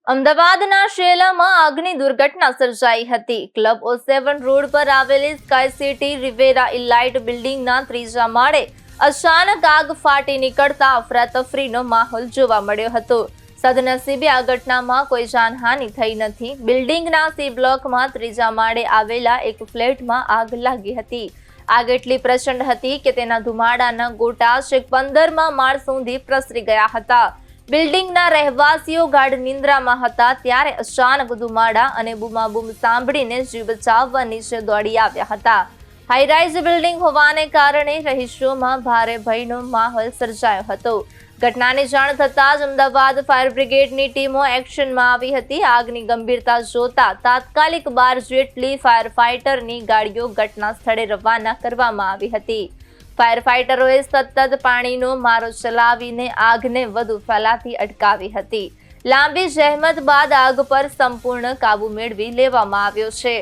અમદાવાદના શેલામાં આગની દુર્ઘટના સર્જાઈ હતી। ક્લબ O7 રોડ પર આવેલી સ્કાય સિટી રિવેરા ઇલાઇટ બિલ્ડિંગના ત્રીજા માળે અચાનક આગ ફાટી નીકળતા અફરાતફરીનો માહોલ જોવા મળ્યો હતો। સદનસીબે આ ઘટનામાં કોઈ જાનહાનિ થઈ નથી। બિલ્ડિંગના સી બ્લોકમાં ત્રીજા માળે આવેલા એક ફ્લેટમાં આગ લાગી હતી। આગ એટલી પ્રચંડ હતી કે તેના ધુમાડાના ગોટા છેક 15મા માળ સુધી પ્રસરી ગયા હતા। બિલ્ડિંગના રહેવાસીઓ ગાઢ નિંદ્રામાં હતા ત્યારે અચાનક ધુમાડા અને બૂમાબૂમ સાંભળીને જીવ બચાવવા નીચે દોડી આવ્યા હતા। હાઈરાઇઝ બિલ્ડિંગ હોવાને કારણે રહીશોમાં ભારે ભયનો માહોલ સર્જાયો હતો। ઘટનાની જાણ થતાં જ અમદાવાદ ફાયર બ્રિગેડની ટીમો એક્શનમાં આવી હતી। આગની ગંભીરતા જોતા તાત્કાલિક 12 જેટલી ફાયર ફાઇટરની ગાડીઓ ઘટના સ્થળે રવાના કરવામાં આવી હતી। ફાયર ફાઇટરોએ સતત પાણીનો મારો ચલાવીને આગને વધુ ફેલાતી અટકાવી હતી। લાંબી જહેમત બાદ આગ પર સંપૂર્ણ કાબુ મેળવી લેવામાં આવ્યો છે।